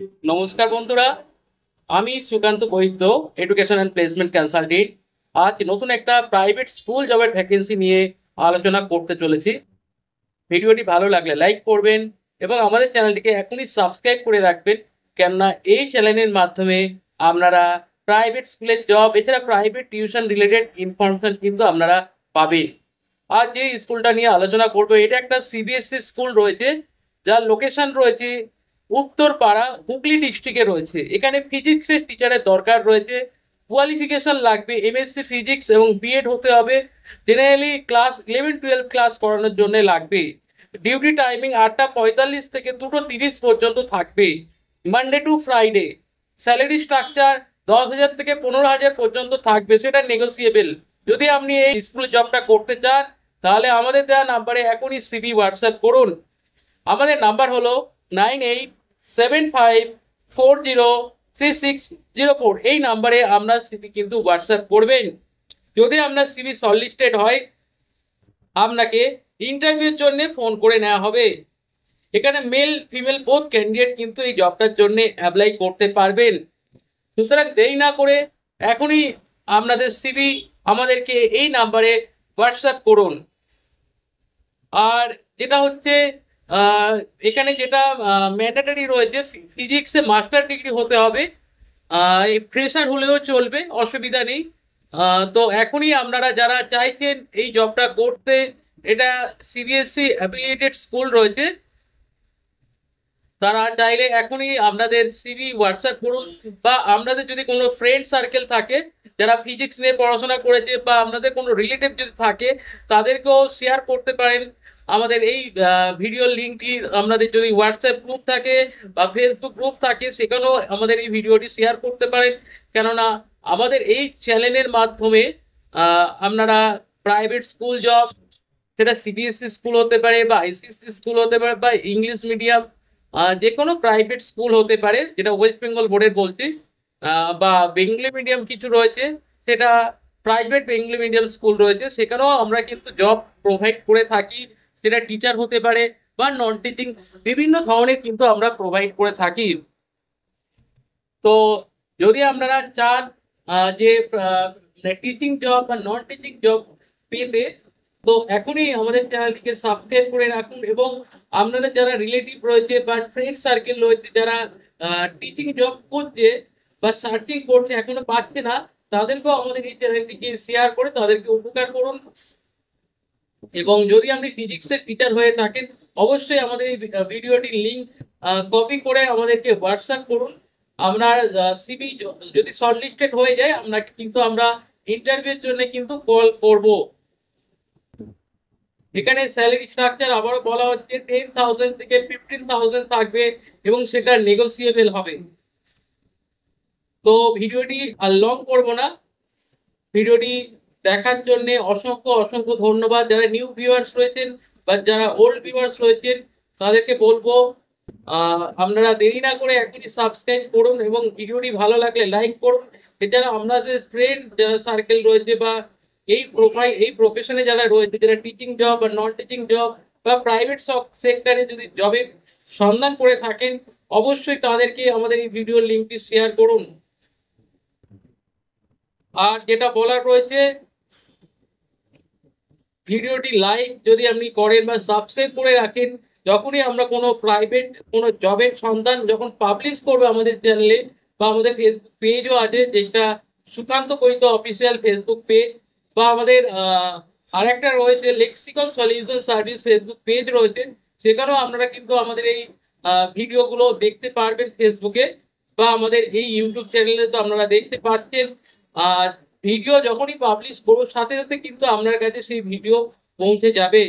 নমস্কার বন্ধুরা, আমি সুকান্ত বৈদ্য, এডুকেশন অ্যান্ড প্লেসমেন্ট কনসালটেন্ট। আজ নতুন একটা প্রাইভেট স্কুল জবের ভ্যাকেন্সি নিয়ে আলোচনা করতে চলেছি। ভিডিওটি ভালো লাগলে লাইক করবেন এবং আমাদের চ্যানেলটিকে এখনই সাবস্ক্রাইব করে রাখবেন, কেননা এই চ্যানেলের মাধ্যমে আপনারা প্রাইভেট স্কুলের জব এছাড়া প্রাইভেট টিউশন রিলেটেড ইনফরমেশন কিন্তু আপনারা পাবেন। আজ যে স্কুলটা নিয়ে আলোচনা করবো, এটা একটা সিবিএসসি স্কুল রয়েছে, যার লোকেশন রয়েছে উত্তরপাড়া, হুগলি ডিস্ট্রিক্টে রয়েছে। এখানে ফিজিক্সের টিচারের দরকার রয়েছে। কোয়ালিফিকেশন লাগবে এমএসসি ফিজিক্স এবং বিএড হতে হবে। জেনারেলি ক্লাস 11-12 ক্লাস করানোর জন্য লাগবে। ডিউটি টাইমিং 8টা 45 থেকে 2টো 30 পর্যন্ত থাকবে, Monday to Friday. Salary structure 10,000 থেকে 15,000 পর্যন্ত থাকবে, সেটা নেগোসিয়েবল। যদি আপনি এই স্কুল জবটা করতে চান, তাহলে আমাদের দেওয়া নাম্বারে এখনই সিভি হোয়াটসঅ্যাপ করুন। আমাদের নাম্বার হলো 9875403604। এই নাম্বারে আপনার সিভি কিন্তু হোয়াটসঅ্যাপ করবেন। যদি আপনার সিভি শর্টলিস্টেড হয়, আপনাকে ইন্টারভিউর জন্য ফোন করে নেওয়া হবে। এখানে মেল ফিমেল বোথ ক্যান্ডিডেট কিন্তু এই জবটার জন্য অ্যাপ্লাই করতে পারবেন। সুতরাং দেরি না করে এখনই আপনাদের সিভি আমাদেরকে এই নাম্বারে হোয়াটসঅ্যাপ করুন। আর যেটা হচ্ছে আহ, এখানে যেটা ম্যান্ডেটরি রয়েছে, ফিজিক্সে মাস্টার ডিগ্রি হতে হবে। এই ফ্রেশার হলেও চলবে, অসুবিধা নেই। তো এখনই আপনারা যারা চাইছেন এই জবটা করতে, এটা সিবিএসসি অ্যাফিলিয়েটেড স্কুল রয়েছে, তারা চাইলে এখনই আপনাদের সিভি হোয়াটসঅ্যাপ করুন। বা আপনাদের যদি কোনো ফ্রেন্ড সার্কেল থাকে যারা ফিজিক্স নিয়ে পড়াশোনা করেছে, বা আপনাদের কোনো রিলেটিভ যদি থাকে, তাদেরকেও শেয়ার করতে পারেন আমাদের এই ভিডিও লিঙ্কটি। আপনাদের যদি হোয়াটসঅ্যাপ গ্রুপ থাকে বা ফেসবুক গ্রুপ থাকে, সেখানেও আমাদের এই ভিডিওটি শেয়ার করতে পারেন। কেননা আমাদের এই চ্যানেলের মাধ্যমে আপনারা প্রাইভেট স্কুল জব, সেটা সিবিএসসি স্কুল হতে পারে বা আইসিএসসি স্কুল হতে পারে বা ইংলিশ মিডিয়াম, যে কোনো প্রাইভেট স্কুল হতে পারে, যেটা ওয়েস্ট বেঙ্গল বোর্ডের বলছি, বা বেঙ্গলি মিডিয়াম কিছু রয়েছে, সেটা প্রাইভেট বেঙ্গলি মিডিয়াম স্কুল রয়েছে, সেখানেও আমরা কিন্তু জব প্রোভাইড করে থাকি। সেটা টিচার হতে পারে বা নন টিচিং, বিভিন্ন ধরনের কিন্তু আমরা প্রোভাইড করে থাকি। তো যদি আপনারা চান যে টিচিং জব বা নন টিচিং জব পেতে, তো এখনই আমাদের চ্যানেলটিকে সাবস্ক্রাইব করে রাখুন। এবং আপনাদের যারা রিলেটিভ রয়েছে বা ফ্রেন্ড সার্কেল রয়েছে, যারা টিচিং জব করছে বা সার্চিং করছে এখনো পাচ্ছে না, তাদেরকেও আমাদের এই চ্যানেলটিকে শেয়ার করে তাদেরকে উপকার করুন। এবং যদি আপনি ফিজিক্সের টিচার হয়ে থাকেন, অবশ্যই আমাদের এই ভিডিওটির লিঙ্ক কপি করে আমাদেরকে হোয়াটসঅ্যাপ করুন। আপনার সিভি যদি শর্টলিস্টেড হয়ে যায়, আপনাকে কিন্তু আমরা ইন্টারভিউর জন্য কিন্তু কল করব। এখানে স্যালারি স্ট্রাকচার আবারও বলা হচ্ছে 10,000 থেকে 15,000 থাকবে এবং সেটা নেগোসিয়েবল হবে। তো ভিডিওটি আর লং করব না। ভিডিওটি দেখার জন্য অসংখ্য অসংখ্য ধন্যবাদ। যারা নিউ ভিউয়ার্স রয়েছেন বা যারা ওল্ড ভিউয়ার্স রয়েছেন, তাদেরকে বলবো আপনারা দেরি না করে এখনই সাবস্ক্রাইব করুন এবং ভিডিওটি ভালো লাগলে লাইক করুন। এছাড়া আপনাদের ফ্রেন্ড যারা সার্কেল রয়েছে বা এই প্রফেশনে যারা রয়েছে, যারা টিচিং জব বা নন টিচিং জব বা প্রাইভেট সেক্টরে যদি জবের সন্ধান করে থাকেন, অবশ্যই তাদেরকে আমাদের এই ভিডিও লিঙ্কটি শেয়ার করুন। আর যেটা বলার রয়েছে, ভিডিওটি লাইক যদি আপনি করেন বা সাবস্ক্রাইব করে রাখেন, যখনই আমরা কোনো প্রাইভেট কোনো জবের সন্ধান যখন পাবলিশ করবে আমাদের চ্যানেলে বা আমাদের ফেসবুক পেজও আছে, যেটা সুকান্ত বৈদ্য অফিসিয়াল ফেসবুক পেজ, বা আমাদের আরেকটা রয়েছে lexical solution service Facebook page রয়েছে, সেখানেও আপনারা কিন্তু আমাদের এই ভিডিওগুলো দেখতে পারবেন ফেসবুকে, বা আমাদের এই ইউটিউব চ্যানেলে তো আপনারা দেখতে পাচ্ছেন। আর ভিডিও যখনই পাবলিশ করবো, সাথে সাথে কিন্তু আপনার কাছে সেই ভিডিও পৌঁছে যাবে।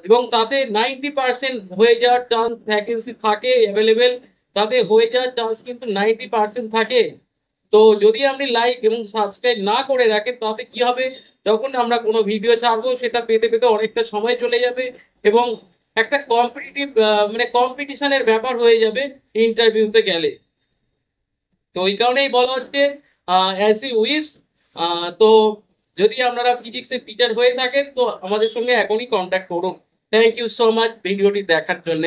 এবং তাতে 90% হয়ে যাওয়ার চান্স, ভ্যাকেন্সি থাকে অ্যাভেলেবেল, তাতে হয়ে যাওয়ার চান্স কিন্তু 90% থাকে। তো যদি আপনি লাইক এবং সাবস্ক্রাইব না করে রাখেন, তাতে কি হবে, যখন আমরা কোনো ভিডিও ছাড়বো সেটা পেতে পেতে অনেকটা সময় চলে যাবে এবং একটা কম্পিটিটিভ মানে কম্পিটিশনের ব্যাপার হয়ে যাবে ইন্টারভিউতে গেলে। তো ওই কারণেই বলা হচ্ছে অ্যাজ ইউ উইশ। তো যদি আপনারা ফিজিক্সের টিচার হয়ে থাকেন, তো আমাদের সঙ্গে এখনই কন্ট্যাক্ট করুন। থ্যাংক ইউ সো মাচ ভিডিওটি দেখার জন্য।